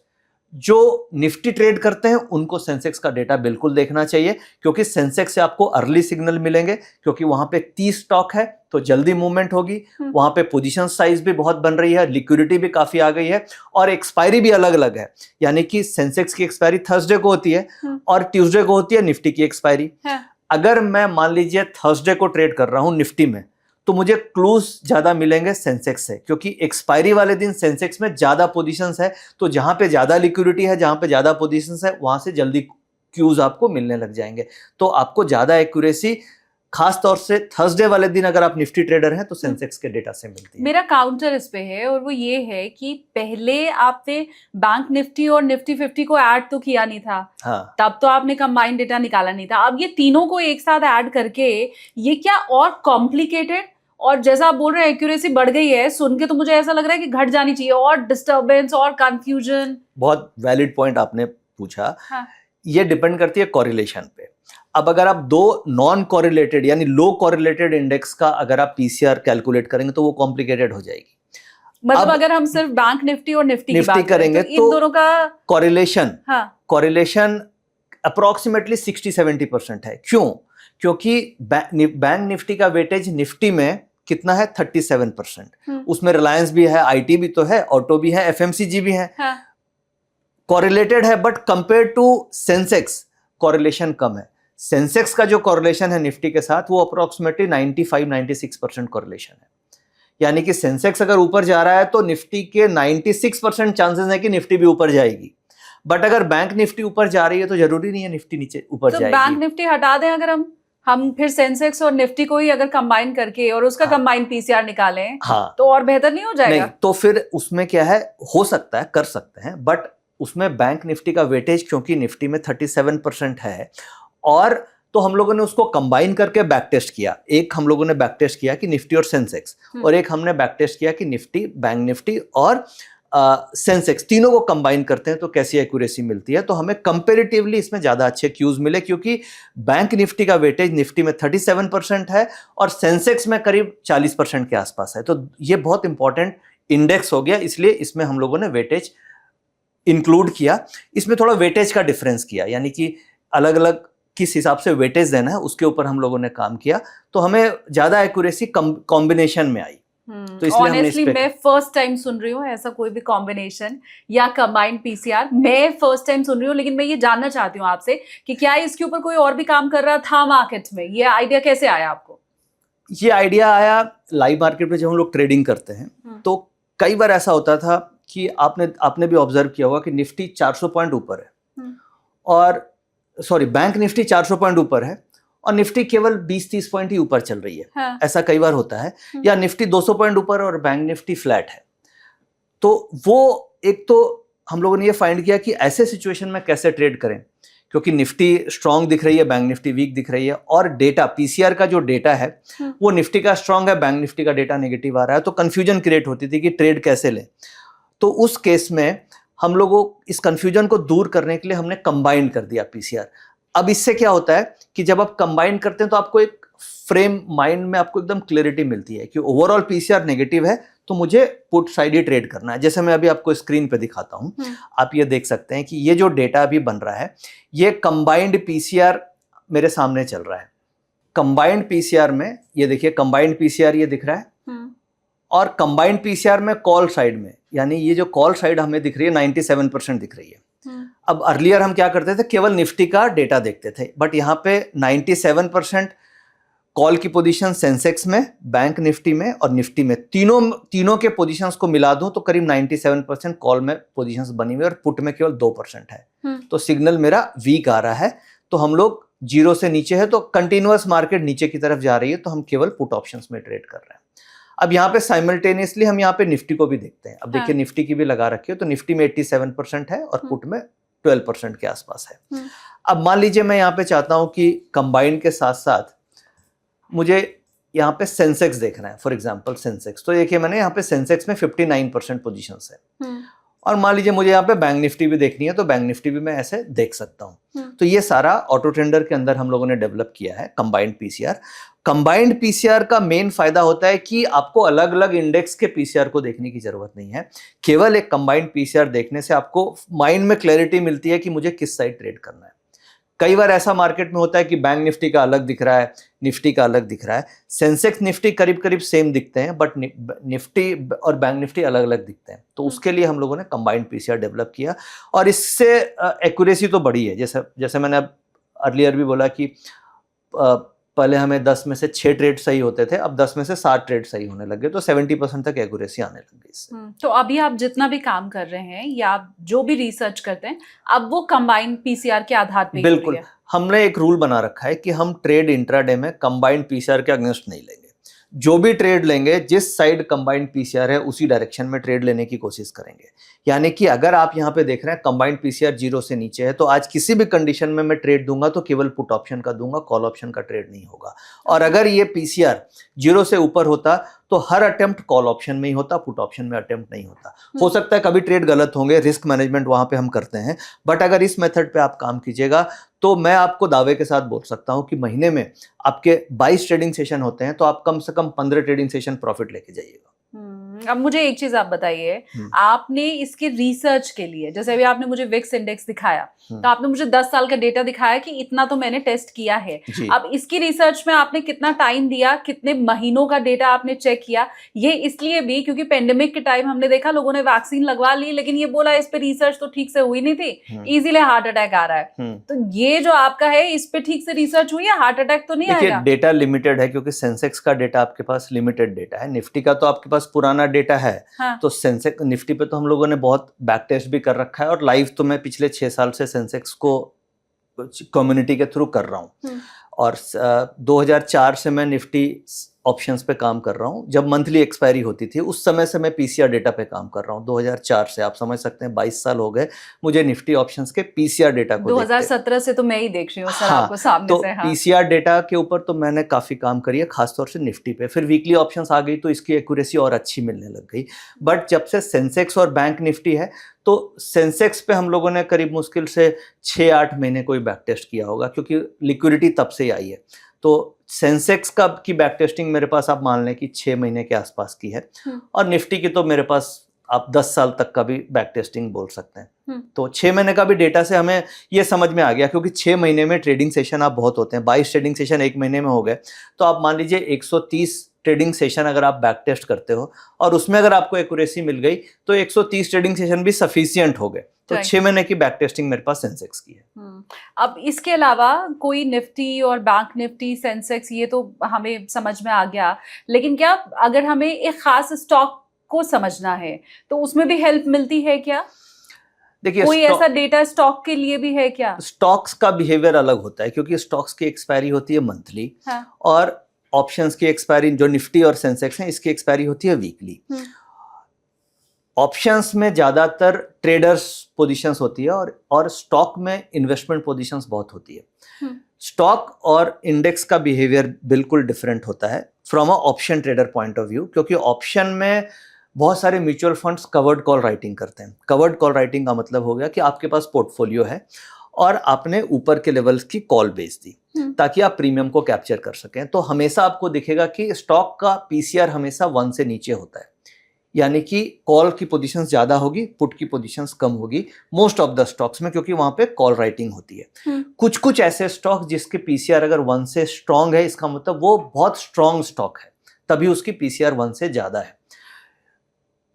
जो निफ्टी ट्रेड करते हैं उनको सेंसेक्स का डेटा बिल्कुल देखना चाहिए, क्योंकि सेंसेक्स से आपको अर्ली सिग्नल मिलेंगे, क्योंकि वहां पे 30 स्टॉक है तो जल्दी मूवमेंट होगी, वहां पे पोजीशन साइज भी बहुत बन रही है, लिक्विडिटी भी काफी आ गई है, और एक्सपायरी भी अलग अलग है, यानी कि सेंसेक्स की एक्सपायरी थर्सडे को होती है और ट्यूसडे को होती है निफ्टी की एक्सपायरी। अगर मैं मान लीजिए थर्सडे को ट्रेड कर रहा हूं निफ्टी में, तो मुझे क्लूज ज्यादा मिलेंगे सेंसेक्स से, क्योंकि एक्सपायरी वाले दिन सेंसेक्स में ज्यादा पोजीशंस है, तो जहां पे ज्यादा लिक्विडिटी है, जहां पे ज्यादा पोजीशंस है, वहां से जल्दी क्यूज आपको मिलने लग जाएंगे। तो आपको ज्यादा एक्यूरेसी खास तौर से थर्सडे वाले दिन अगर आप निफ्टी ट्रेडर हैं तो सेंसेक्स के डेटा से मिलती है। मेरा काउंटर इस पे है, और वो ये है कि पहले आपने बैंक निफ्टी और निफ्टी 50 को ऐड तो किया नहीं था। हाँ। तब तो आपने कंबाइंड डेटा निकाला नहीं था। अब ये तीनों को एक साथ ऐड करके ये क्या और कॉम्प्लिकेटेड, और जैसा आप बोल रहे हैं एक्यूरेसी बढ़ गई है, सुन के तो मुझे ऐसा लग रहा है कि घट जानी चाहिए, और डिस्टर्बेंस और कंफ्यूजन। बहुत वैलिड पॉइंट आपने पूछा। हाँ. ये डिपेंड करती है कोरिलेशन पे। अब अगर आप दो नॉन कोरिलेटेड यानी लो कोरिलेटेड इंडेक्स का अगर आप पीसीआर कैलकुलेट करेंगे तो वो कॉम्प्लिकेटेड हो जाएगी। मतलब अगर हम सिर्फ बैंक निफ्टी और निफ्टी की बात करेंगे तो इन दोनों का कोरिलेशन अप्रोक्सीमेटली 60-70% है। क्यों? क्योंकि बैंक निफ्टी का वेटेज निफ्टी में कितना है? 37%। उसमें रिलायंस भी है, आईटी भी तो है, ऑटो भी है, एफएमसीजी भी है। कोरिलेटेड है, but compare to Sensex correlation कम है। सेंसेक्स का जो कोरिलेशन है निफ्टी के साथ वो अप्रोक्सीमेटली 95-96% कोरिलेशन है, यानी कि सेंसेक्स अगर ऊपर जा रहा है तो निफ्टी के 96% चांसेस है कि निफ्टी भी ऊपर जाएगी। बट अगर बैंक निफ्टी ऊपर जा रही है तो जरूरी नहीं है निफ्टी नीचे ऊपर तो जाएगी। बैंक निफ्टी हटा दें अगर हम फिर सेंसेक्स और निफ्टी को ही अगर कंबाइन करके और उसका कंबाइन पीसीआर निकालें, तो और बेहतर नहीं हो जाएगा? नहीं, तो फिर उसमें क्या है, हो सकता है, कर सकते हैं, बट उसमें बैंक निफ्टी का वेटेज क्योंकि निफ्टी में 37% है, और तो हम लोगों ने उसको कंबाइन करके बैक टेस्ट किया। एक हम लोगों ने बैक टेस्ट किया कि निफ्टी और सेंसेक्स, और एक हमने बैक टेस्ट किया कि निफ्टी, बैंक निफ्टी और सेंसेक्स तीनों को कंबाइन करते हैं तो कैसी एक्यूरेसी मिलती है। तो हमें कंपैरेटिवली इसमें ज्यादा अच्छे क्यूज मिले, क्योंकि बैंक निफ्टी का वेटेज निफ्टी में 37% है और सेंसेक्स में करीब 40% के आसपास है। तो ये बहुत इंपॉर्टेंट इंडेक्स हो गया, इसलिए इसमें हम लोगों ने वेटेज इंक्लूड किया। इसमें थोड़ा वेटेज का डिफरेंस किया, यानी कि अलग अलग किस हिसाब से वेटेज देना है उसके ऊपर हम लोगों ने काम किया, तो हमें ज्यादा एक्यूरेसी कॉम्बिनेशन में आई। तो इसलिए ऑनेस्टली मैं फर्स्ट टाइम सुन रही हूँ ऐसा कोई भी कॉम्बिनेशन या कंबाइंड पीसीआर, मैं फर्स्ट टाइम सुन रही हूँ। लेकिन मैं ये जानना चाहती हूँ आपसे कि क्या इसके ऊपर कोई और भी काम कर रहा था मार्केट में? ये आइडिया कैसे आया आपको? ये आइडिया आया लाइव मार्केट में जब हम लोग ट्रेडिंग करते हैं तो कई बार ऐसा होता था कि आपने भी ऑब्जर्व किया होगा कि निफ्टी 400 पॉइंट ऊपर है, और सॉरी बैंक निफ्टी 400 पॉइंट ऊपर है और निफ्टी केवल 20-30 पॉइंट ही ऊपर चल रही है। हाँ. ऐसा कई बार होता है, या निफ्टी 200 पॉइंट ऊपर और बैंक निफ्टी फ्लैट है। तो वो एक तो हम लोगों ने ये फाइंड किया कि ऐसे सिचुएशन में कैसे ट्रेड करें, क्योंकि निफ्टी स्ट्रांग दिख रही है, बैंक निफ्टी वीक दिख रही है, और डेटा पीसीआर का जो डेटा है वो निफ्टी का स्ट्रांग है, बैंक निफ्टी का डेटा नेगेटिव आ रहा है, तो कंफ्यूजन क्रिएट होती थी कि ट्रेड कैसे लें। तो उस केस में हम लोगों इस कंफ्यूजन को दूर करने के लिए हमने कंबाइन कर दिया पीसीआर। अब इससे क्या होता है कि जब आप कंबाइन करते हैं तो आपको एक फ्रेम माइंड में आपको एकदम क्लैरिटी मिलती है कि ओवरऑल पीसीआर नेगेटिव है तो मुझे पुट साइड ही ट्रेड करना है। जैसे मैं अभी आपको स्क्रीन पे दिखाता हूं, आप ये देख सकते हैं कि ये जो डेटा अभी बन रहा है ये कंबाइंड पीसीआर मेरे सामने चल रहा है। कंबाइंड पीसीआर में ये देखिए, कंबाइंड पीसीआर ये दिख रहा है और कंबाइंड पीसीआर में कॉल साइड में, यानी ये जो कॉल साइड हमें दिख रही है 97% दिख रही है। अब अर्लियर हम क्या करते थे, केवल निफ्टी का डेटा देखते थे, बट यहाँ पे 97% कॉल की पोजीशन सेंसेक्स में, बैंक निफ्टी में और निफ्टी में, तीनों के पोजीशंस को मिला दूं तो करीब 97% कॉल में पोजीशंस बनी हुई और पुट में केवल 2% है। तो सिग्नल मेरा वीक आ रहा है, तो हम लोग जीरो से नीचे है तो कंटिन्यूअस मार्केट नीचे की तरफ जा रही है तो हम केवल पुट ऑप्शंस में ट्रेड कर रहे हैं। अब यहाँ पे साइमल्टेनियसली हम यहाँ पे निफ्टी को भी देखते हैं। अब देखिए निफ्टी की भी लगा रखी है तो निफ्टी में 87% है और पुट में 12% के आसपास है। अब मान लीजिए मैं यहाँ पे चाहता हूँ कि कंबाइन के साथ साथ मुझे यहाँ पे सेंसेक्स देखना है, फॉर एग्जांपल सेंसेक्स, तो देखिए मैंने यहाँ पे सेंसेक्स में 59% पोजीशंस है और मान लीजिए मुझे यहाँ पे बैंक निफ्टी भी देखनी है तो बैंक निफ्टी भी मैं ऐसे देख सकता हूँ। तो ये सारा ऑटो ट्रेडर के अंदर हम लोगों ने डेवलप किया है कंबाइंड पीसीआर। कंबाइंड पीसीआर का मेन फायदा होता है कि आपको अलग अलग इंडेक्स के पीसीआर को देखने की जरूरत नहीं है। केवल एक कंबाइंड पीसीआर देखने से आपको माइंड में क्लैरिटी मिलती है कि मुझे किस साइड ट्रेड करना है। कई बार ऐसा मार्केट में होता है कि बैंक निफ्टी का अलग दिख रहा है, निफ्टी का अलग दिख रहा है, सेंसेक्स निफ्टी करीब करीब सेम दिखते हैं बट निफ्टी और बैंक निफ्टी अलग अलग दिखते हैं। तो उसके लिए हम लोगों ने कंबाइंड पीसीआर डेवलप किया और इससे एक्यूरेसी तो बढ़ी है। जैसे मैंने अब अर्लियर भी बोला कि पहले हमें 10 में से 6 ट्रेड सही होते थे, अब 10 में से 7 ट्रेड सही होने लगे, तो 70% तक एक्यूरेसी आने लग गई इससे। तो अभी आप जितना भी काम कर रहे हैं या आप जो भी रिसर्च करते हैं अब वो कंबाइंड पीसीआर के आधार पे बिल्कुल, हमने एक रूल बना रखा है कि हम ट्रेड इंट्राडे में कंबाइंड पीसीआर के अगेंस्ट नहीं लेंगे। जो भी ट्रेड लेंगे जिस साइड कंबाइंड पीसीआर है उसी डायरेक्शन में ट्रेड लेने की कोशिश करेंगे। यानी कि अगर आप यहाँ पे देख रहे हैं कंबाइंड पीसीआर 0 से नीचे है तो आज किसी भी कंडीशन में मैं ट्रेड दूंगा तो केवल पुट ऑप्शन का दूंगा, कॉल ऑप्शन का ट्रेड नहीं होगा। और अगर ये पीसीआर 0 से ऊपर होता तो हर अटेम्प्ट कॉल ऑप्शन में ही होता, पुट ऑप्शन में अटेम्प्ट नहीं होता। हो सकता है कभी ट्रेड गलत होंगे, रिस्क मैनेजमेंट वहां पे हम करते हैं, बट अगर इस मेथड पे आप काम कीजिएगा तो मैं आपको दावे के साथ बोल सकता हूं कि महीने में आपके 22 ट्रेडिंग सेशन होते हैं तो आप कम से कम 15 ट्रेडिंग सेशन प्रॉफिट लेके जाइएगा। अब मुझे एक चीज आप बताइए, आपने इसके रिसर्च के लिए, जैसे अभी आपने मुझे विक्स इंडेक्स दिखाया तो आपने मुझे 10 साल का डेटा दिखाया कि इतना तो मैंने टेस्ट किया है। अब इसकी रिसर्च में आपने कितना टाइम दिया, कितने महीनों का डेटा आपने चेक किया? ये इसलिए भी क्योंकि पेंडेमिक के टाइम हमने देखा लोगों ने वैक्सीन लगवा ली लेकिन ये बोला इस पे रिसर्च तो ठीक से हुई नहीं थी, इजीली हार्ट अटैक आ रहा है। तो ये जो आपका है इस पे ठीक से रिसर्च हुई है, हार्ट अटैक तो नहीं आएगा? डेटा लिमिटेड है क्योंकि सेंसेक्स का डेटा आपके पास लिमिटेड डेटा है, निफ्टी का तो आपके पास पुराना डेटा है। हाँ। तो सेंसेक्स निफ्टी पे तो हम लोगों ने बहुत बैक टेस्ट भी कर रखा है और लाइव तो मैं पिछले 6 साल से सेंसेक्स को कम्युनिटी के थ्रू कर रहा हूँ और 2004 से मैं निफ्टी ऑप्शंस पे काम कर रहा हूँ। जब मंथली एक्सपायरी होती थी उस समय से मैं पीसीआर डेटा पे काम कर रहा हूँ। 2004 से आप समझ सकते हैं 22 साल हो गए मुझे निफ्टी ऑप्शंस के पीसीआर डेटा को 2017 से तो मैं ही देख रही हूँ सर आपको सामने तो से। हाँ। पीसीआर डेटा के ऊपर तो मैंने काफी काम करी है, खासतौर से निफ्टी पे। फिर वीकली ऑप्शंस आ गई तो इसकी एक्यूरेसी और अच्छी मिलने लग गई। बट जब से सेंसेक्स और बैंक निफ्टी है तो सेंसेक्स पे हम लोगों ने करीब मुश्किल से 6-8 महीने कोई बैक टेस्ट किया होगा क्योंकि लिक्विडिटी तब से आई है। तो सेंसेक्स का की बैक टेस्टिंग मेरे पास आप मान लें कि 6 महीने के आसपास की है और निफ्टी की तो मेरे पास आप 10 साल तक का भी बैक टेस्टिंग बोल सकते हैं। तो 6 महीने का भी डेटा से हमें ये समझ में आ गया क्योंकि 6 महीने में ट्रेडिंग सेशन आप बहुत होते हैं, 22 ट्रेडिंग सेशन 1 महीने में हो गए तो आप मान लीजिए 130 ट्रेडिंग सेशन अगर आप बैक टेस्ट करते हो और उसमें अगर आपको एक्यूरेसी मिल गई तो 130 ट्रेडिंग सेशन भी सफिशिएंट हो गए। तो 6 महीने की बैक टेस्टिंग मेरे पास सेंसेक्स की है। अब इसके अलावा कोई निफ्टी और बैंक निफ्टी सेंसेक्स ये तो हमें समझ में आ गया, लेकिन क्या अगर हमें एक खास स्टॉक को समझना है तो उसमें भी हेल्प मिलती है क्या? देखिए कोई ऐसा डेटा स्टॉक के लिए भी है क्या? स्टॉक्स का बिहेवियर अलग होता है क्योंकि स्टॉक्स की एक्सपायरी होती है मंथली। हाँ। और ऑप्शंस की एक्सपायरी जो निफ्टी और सेंसेक्स हैं इसकी एक्सपायरी होती है वीकली। ऑप्शंस में ज्यादातर ट्रेडर्स पोजीशंस होती है और स्टॉक में इन्वेस्टमेंट पोजीशंस बहुत होती है। स्टॉक और इंडेक्स का बिहेवियर बिल्कुल डिफरेंट होता है from a option trader point of view क्योंकि ऑप्शन में बहुत सारे mutual funds covered call writing करते हैं। कवर्ड कॉल राइटिंग का मतलब हो गया कि आपके पास पोर्टफोलियो है और आपने ऊपर के लेवल्स की कॉल बेच दी ताकि आप प्रीमियम को कैप्चर कर सकें, तो हमेशा आपको दिखेगा कि स्टॉक का पीसीआर हमेशा 1 से नीचे होता है, यानी कि कॉल की पोजीशंस ज्यादा होगी, पुट की पोजीशंस कम होगी मोस्ट ऑफ द स्टॉक्स में, क्योंकि वहां पे कॉल राइटिंग होती है। कुछ कुछ ऐसे स्टॉक जिसके पीसीआर अगर 1 से स्ट्रांग है, इसका मतलब वो बहुत स्ट्रांग स्टॉक है, तभी उसकी पीसीआर 1 से ज्यादा है।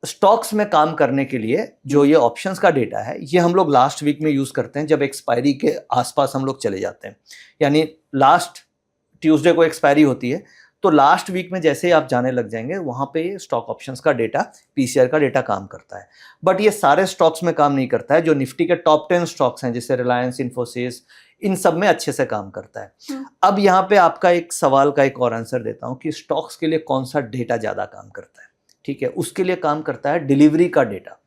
स्टॉक्स में काम करने के लिए जो ये ऑप्शंस का डेटा है, ये हम लोग लास्ट वीक में यूज करते हैं जब एक्सपायरी के आसपास हम लोग चले जाते हैं, यानी लास्ट ट्यूसडे को एक्सपायरी होती है, तो लास्ट वीक में जैसे ही आप जाने लग जाएंगे वहां पे स्टॉक ऑप्शंस का डेटा, पीसीआर का डेटा काम करता है। बट ये सारे स्टॉक्स में काम नहीं करता है। जो निफ्टी के टॉप 10 स्टॉक्स हैं जैसे रिलायंस, इन्फोसिस, इन सब में अच्छे से काम करता है। अब यहाँ पे आपका एक सवाल का एक और आंसर देता हूँ कि स्टॉक्स के लिए कौन सा डेटा ज्यादा काम करता है। ठीक है, उसके लिए काम करता है डिलीवरी का डेटा।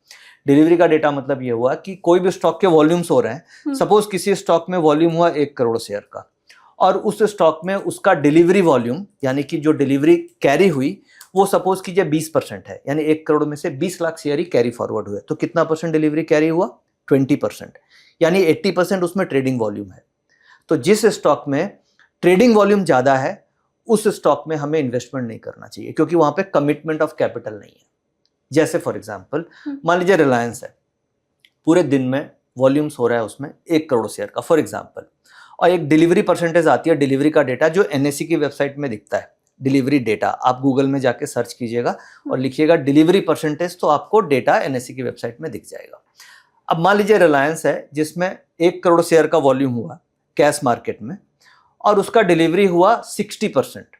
डिलीवरी का डेटा मतलब ये हुआ कि कोई भी स्टॉक के वॉल्यूम्स हो रहे हैं, सपोज किसी स्टॉक में वॉल्यूम हुआ 1 करोड़ शेयर का, और उस स्टॉक में उसका डिलीवरी वॉल्यूम यानी कि जो डिलीवरी कैरी हुई वो सपोज कीजिए 20% है, यानी 1 करोड़ में से 20 लाख शेयर ही कैरी फॉरवर्ड हुए, तो कितना परसेंट डिलीवरी कैरी हुआ? 20%, यानी 80% उसमें ट्रेडिंग वॉल्यूम है। तो जिस स्टॉक में ट्रेडिंग वॉल्यूम ज्यादा है उस स्टॉक में हमें इन्वेस्टमेंट नहीं करना चाहिए, क्योंकि वहां पे कमिटमेंट ऑफ कैपिटल नहीं है। जैसे फॉर एग्जांपल मान लीजिए रिलायंस है, पूरे दिन में वॉल्यूम्स हो रहा है उसमें 1 करोड़ शेयर का फॉर एग्जांपल, और एक डिलीवरी परसेंटेज आती है, डिलीवरी का डेटा जो एनएससी की वेबसाइट में दिखता है, डिलीवरी डेटा। आप गूगल में जाके सर्च कीजिएगा और लिखिएगा डिलीवरी परसेंटेज, तो आपको डेटा एनएससी की वेबसाइट में दिख जाएगा। अब मान लीजिए रिलायंस है जिसमें 1 करोड़ शेयर का वॉल्यूम हुआ कैश मार्केट में, और उसका डिलीवरी हुआ 60%,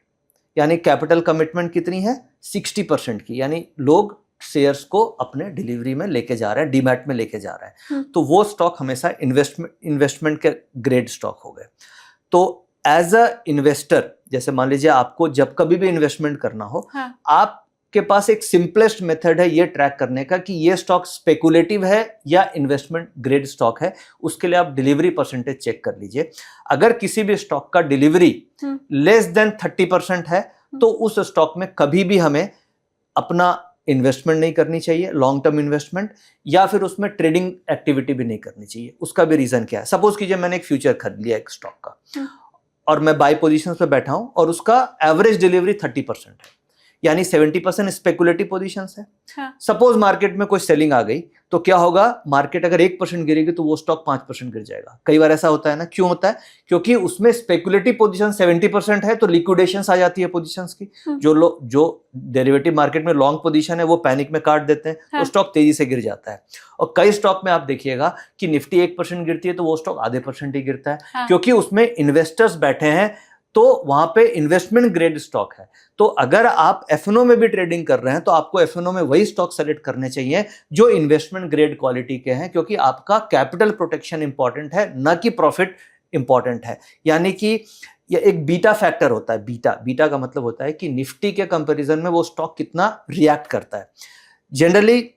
यानी कैपिटल कमिटमेंट कितनी है? 60% की, यानी लोग शेयर्स को अपने डिलीवरी में लेके जा रहे हैं, डीमैट में लेके जा रहे हैं, तो वो स्टॉक हमेशा इन्वेस्टमेंट के ग्रेड स्टॉक हो गए। तो एज अ इन्वेस्टर, जैसे मान लीजिए आपको जब कभी भी इन्वेस्टमेंट करना हो, आपके पास एक सिंपलेस्ट मेथड है ये ट्रैक करने का कि ये स्टॉक स्पेकुलेटिव है या इन्वेस्टमेंट ग्रेड स्टॉक है। उसके लिए आप डिलीवरी परसेंटेज चेक कर लीजिए। अगर किसी भी स्टॉक का डिलीवरी लेस देन 30% है तो उस स्टॉक में कभी भी हमें अपना इन्वेस्टमेंट नहीं करनी चाहिए, लॉन्ग टर्म इन्वेस्टमेंट, या फिर उसमें ट्रेडिंग एक्टिविटी भी नहीं करनी चाहिए। उसका भी रीजन क्या है? सपोज कीजिए मैंने एक फ्यूचर खरीद लिया एक स्टॉक का और मैं बाय पोजीशन पे बैठा हूं और उसका एवरेज डिलीवरी 30% है, यानी 70% स्पेकुलेटिव पोजीशंस है। सपोज मार्केट में कोई सेलिंग आ गई तो क्या होगा? मार्केट अगर 1% गिरेगी तो वो स्टॉक 5% गिर जाएगा। कई बार ऐसा होता है ना, क्यों होता है? क्योंकि उसमें स्पेकुलेटिव पोजीशन 70% है तो लिक्विडेशंस आ जाती है पोजीशंस की। जो डेरिवेटिव मार्केट में लॉन्ग पोजीशन है वो पैनिक में काट देते हैं, तो स्टॉक तेजी से गिर जाता है। और कई स्टॉक में आप देखिएगा कि निफ्टी 1% गिरती है तो वो स्टॉक आधे % ही गिरता है, क्योंकि उसमें इन्वेस्टर्स बैठे हैं, तो वहां पे इन्वेस्टमेंट ग्रेड स्टॉक है। तो अगर आप एफएनओ में भी ट्रेडिंग कर रहे हैं तो आपको एफएनओ में वही स्टॉक सेलेक्ट करने चाहिए जो इन्वेस्टमेंट ग्रेड क्वालिटी के हैं, क्योंकि आपका कैपिटल प्रोटेक्शन इंपॉर्टेंट है, न कि प्रॉफिट इंपॉर्टेंट है। यानी कि ये एक बीटा फैक्टर होता है। बीटा का मतलब होता है कि निफ्टी के कंपैरिजन में वो स्टॉक कितना रिएक्ट करता है। जनरली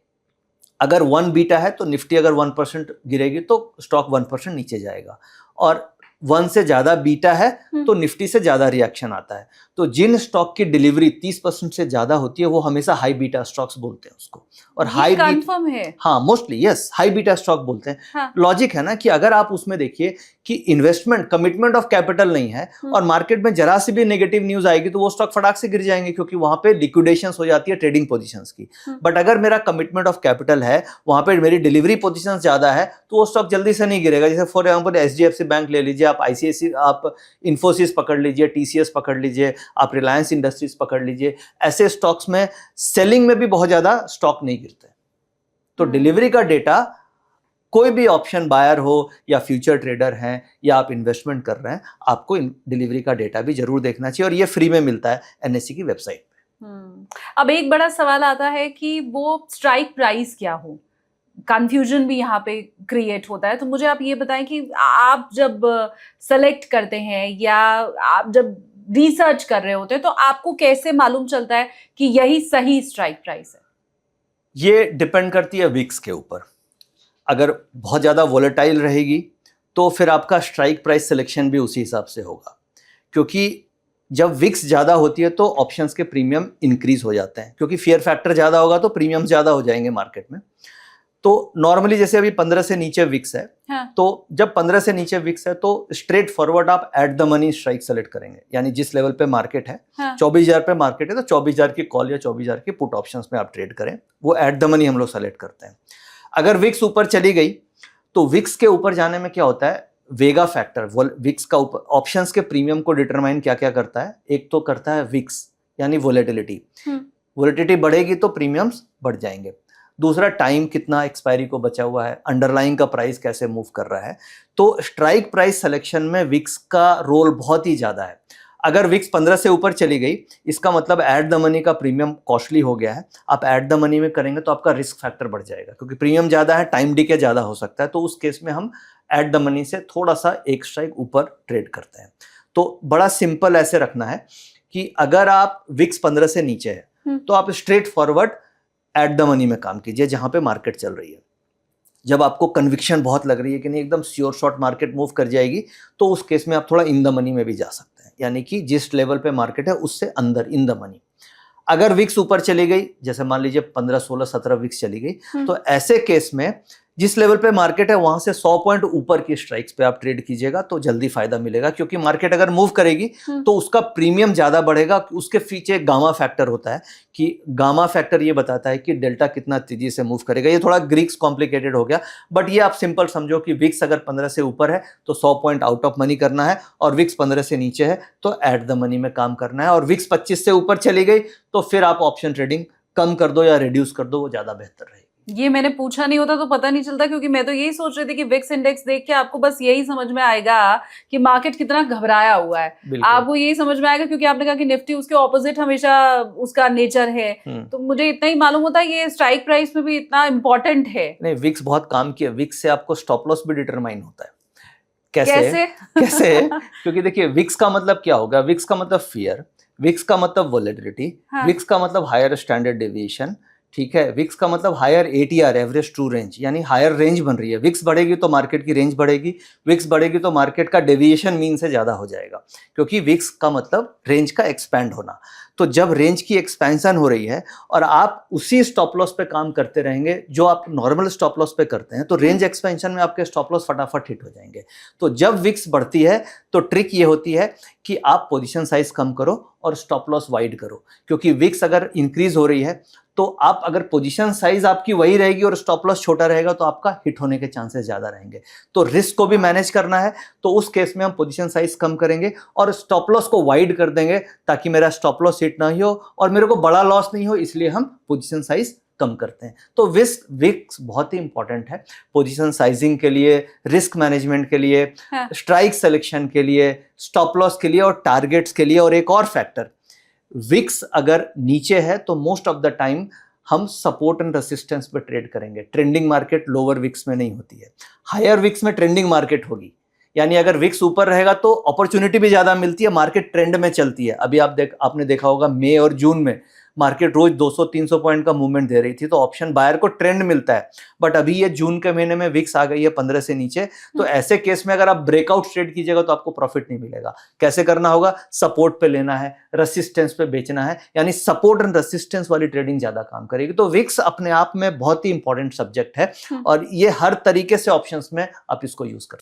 अगर 1 बीटा है तो निफ्टी अगर 1% गिरेगी तो स्टॉक 1% नीचे जाएगा, और 1 से ज्यादा बीटा है तो निफ्टी से ज्यादा रिएक्शन आता है। तो जिन स्टॉक की डिलीवरी 30% से ज्यादा होती है वो हमेशा हाई बीटा स्टॉक्स बोलते हैं उसको। और हाई कंफर्म है, हाँ, mostly yes, high beta stock बोलते हैं। लॉजिक है ना कि अगर आप उसमें देखिए कि इन्वेस्टमेंट, कमिटमेंट ऑफ कैपिटल नहीं है और मार्केट में जरा सी भी नेगेटिव न्यूज आएगी तो वो स्टॉक फटाक से गिर जाएंगे, क्योंकि वहां पे लिक्विडेशंस हो जाती है ट्रेडिंग पोजीशंस की। बट अगर मेरा कमिटमेंट ऑफ कैपिटल है, वहां पे मेरी डिलीवरी पोजीशंस ज्यादा है, तो वो स्टॉक जल्दी से नहीं गिरेगा। जैसे फॉर एग्जांपल एचडीएफसी बैंक ले लीजिए, आप आईसीआईसी, आप इन्फोसिस पकड़ लीजिए, टीसीएस पकड़ लीजिए, आप रिलायंस इंडस्ट्रीज पकड़ लीजिए। ऐसे स्टॉक्स में सेलिंग में भी बहुत ज्यादा स्टॉक नहीं गिरते। तो डिलीवरी का डेटा, कोई भी ऑप्शन बायर हो या फ्यूचर ट्रेडर हैं या आप इन्वेस्टमेंट कर रहे हैं, आपको डिलीवरी का डेटा भी जरूर देखना चाहिए, और ये फ्री में मिलता है एनएससी की वेबसाइट पे। अब एक बड़ा सवाल आता है कि वो स्ट्राइक प्राइस क्या हो, कंफ्यूजन भी यहाँ पे क्रिएट होता है। तो मुझे आप ये बताएं कि आप जब सेलेक्ट करते हैं या आप जब रिसर्च कर रहे होते हैं तो आपको कैसे मालूम चलता है कि यही सही स्ट्राइक प्राइस है? ये डिपेंड करती है विक्स के ऊपर। अगर बहुत ज़्यादा वोलेटाइल रहेगी तो फिर आपका स्ट्राइक प्राइस सिलेक्शन भी उसी हिसाब से होगा, क्योंकि जब विक्स ज़्यादा होती है तो ऑप्शंस के प्रीमियम इंक्रीज हो जाते हैं, क्योंकि फियर फैक्टर ज़्यादा होगा तो प्रीमियम ज़्यादा हो जाएंगे मार्केट में। तो नॉर्मली जैसे अभी 15 से नीचे विक्स है, हाँ. तो जब 15 से नीचे विक्स है तो स्ट्रेट फॉरवर्ड आप at the money strike select करेंगे, यानी जिस लेवल पे मार्केट है, हाँ. 24,000 पे मार्केट है तो 24,000 की कॉल या 24,000 की पुट ऑप्शंस में आप ट्रेड करें, वो एट द मनी हम लोग सेलेक्ट करते हैं। अगर विक्स ऊपर चली गई तो विक्स के ऊपर जाने में क्या होता है, वेगा फैक्टर, विक्स का ऊपर ऑप्शंस के प्रीमियम को डिटरमाइन क्या क्या करता है, एक तो करता है विक्स यानी वोलेटिलिटी, वोलेटिलिटी बढ़ेगी तो प्रीमियम्स बढ़ जाएंगे। दूसरा टाइम कितना एक्सपायरी को बचा हुआ है, अंडरलाइंग का प्राइस कैसे मूव कर रहा है। तो स्ट्राइक प्राइस सिलेक्शन में विक्स का रोल बहुत ही ज्यादा है। अगर विक्स 15 से ऊपर चली गई, इसका मतलब एट द मनी का प्रीमियम कॉस्टली हो गया है। आप एट द मनी में करेंगे तो आपका रिस्क फैक्टर बढ़ जाएगा, क्योंकि प्रीमियम ज्यादा है, टाइम डीके ज्यादा हो सकता है। तो उस केस में हम एट द मनी से थोड़ा सा एक स्ट्राइक ऊपर ट्रेड करते हैं। तो बड़ा सिंपल ऐसे रखना है कि अगर आप विक्स 15 से नीचे है तो आप straight forward at the money में काम कीजिए जहां पे मार्केट चल रही है। जब आपको कन्विक्शन बहुत लग रही है कि नहीं एकदम श्योर शॉट मार्केट मूव कर जाएगी, तो उस केस में आप थोड़ा इन द मनी में भी जा सकते हैं, यानी कि जिस लेवल पे मार्केट है उससे अंदर इन द मनी। अगर विक्स ऊपर चली गई, जैसे मान लीजिए 15, 16, 17 विक्स चली गई, तो ऐसे केस में जिस लेवल पे मार्केट है वहां से 100 पॉइंट ऊपर की स्ट्राइक्स पे आप ट्रेड कीजिएगा तो जल्दी फायदा मिलेगा, क्योंकि मार्केट अगर मूव करेगी तो उसका प्रीमियम ज्यादा बढ़ेगा। उसके पीछे गामा फैक्टर होता है कि गामा फैक्टर ये बताता है कि डेल्टा कितना तेजी से मूव करेगा। ये थोड़ा ग्रीक्स कॉम्प्लिकेटेड हो गया, बट ये आप सिंपल समझो कि विक्स अगर 15 से ऊपर है तो 100 पॉइंट आउट ऑफ मनी करना है, और विक्स 15 से नीचे है तो एट द मनी में काम करना है। और विक्स 25 से ऊपर चली गई तो फिर आप ऑप्शन ट्रेडिंग कम कर दो या रिड्यूस कर दो, वो ज्यादा बेहतर रहेगी। ये मैंने पूछा नहीं होता तो पता नहीं चलता, क्योंकि मैं तो यही सोच रही थी कि विक्स इंडेक्स देख के आपको बस यही समझ में आएगा कि मार्केट कितना घबराया हुआ है। आपको यही समझ में आएगा क्योंकि आपने कहा कि निफ्टी उसके ऑपोजिट हमेशा उसका नेचर है, तो मुझे इतना ही मालूम होता है ये स्ट्राइक प्राइस में भी इतना इंपॉर्टेंट है। नहीं, विक्स बहुत काम किया। विक्स से आपको स्टॉप लॉस भी डिटरमाइन होता है। कैसे? क्योंकि देखिए विक्स का मतलब क्या होगा, विक्स का मतलब फियर, विक्स का मतलब वोलेटिलिटी, विक्स का मतलब हायर स्टैंडर्ड डेविएशन, ठीक है, विक्स का मतलब higher ATR, average true range, यानी हायर रेंज बन रही है। विक्स बढ़ेगी तो मार्केट की रेंज बढ़ेगी, विक्स बढ़ेगी तो मार्केट का डेविएशन मीन से ज्यादा हो जाएगा, क्योंकि विक्स का मतलब रेंज का एक्सपैंड होना। तो जब रेंज की एक्सपेंशन हो रही है और आप उसी स्टॉप लॉस पे काम करते रहेंगे जो आप नॉर्मल स्टॉप लॉस पे करते हैं, तो रेंज एक्सपेंशन में आपके स्टॉप लॉस फटाफट हिट हो जाएंगे। तो जब विक्स बढ़ती है तो ट्रिक ये होती है कि आप पोजीशन साइज कम करो और स्टॉप लॉस वाइड करो, क्योंकि विक्स अगर इंक्रीज हो रही है तो आप अगर पोजीशन साइज आपकी वही रहेगी और स्टॉप लॉस छोटा रहेगा तो आपका हिट होने के चांसेस ज्यादा रहेंगे। तो रिस्क को भी मैनेज करना है, तो उस केस में हम पोजीशन साइज कम करेंगे और स्टॉप लॉस को वाइड कर देंगे, ताकि मेरा स्टॉप लॉस हिट ना हो और मेरे को बड़ा लॉस नहीं हो, इसलिए हम पोजीशन साइज कम करते हैं। तो विक्स बहुत ही इंपॉर्टेंट है पोजीशन साइजिंग के लिए, रिस्क मैनेजमेंट के लिए, स्ट्राइक सिलेक्शन के लिए, स्टॉप लॉस के लिए और टारगेट्स के लिए। और एक और फैक्टर, विक्स अगर नीचे है तो मोस्ट ऑफ द टाइम हम सपोर्ट एंड रेसिस्टेंस पे ट्रेड करेंगे। ट्रेंडिंग मार्केट लोअर विक्स में नहीं होती है, हायर विक्स में ट्रेंडिंग मार्केट होगी। यानी अगर विक्स ऊपर रहेगा तो अपॉर्चुनिटी भी ज्यादा मिलती है, मार्केट ट्रेंड में चलती है। अभी आपने देखा होगा मई और जून में मार्केट रोज 200-300 पॉइंट का मूवमेंट दे रही थी, तो ऑप्शन बायर को ट्रेंड मिलता है। बट अभी ये जून के महीने में विक्स आ गई है 15 से नीचे, तो ऐसे केस में अगर आप ब्रेकआउट ट्रेड कीजिएगा तो आपको प्रॉफिट नहीं मिलेगा। कैसे करना होगा, सपोर्ट पे लेना है, रेसिस्टेंस पे बेचना है, यानी सपोर्ट एंड रेसिस्टेंस वाली ट्रेडिंग ज्यादा काम करेगी। तो विक्स अपने आप में बहुत ही इंपॉर्टेंट सब्जेक्ट है और ये हर तरीके से ऑप्शंस में आप इसको यूज कर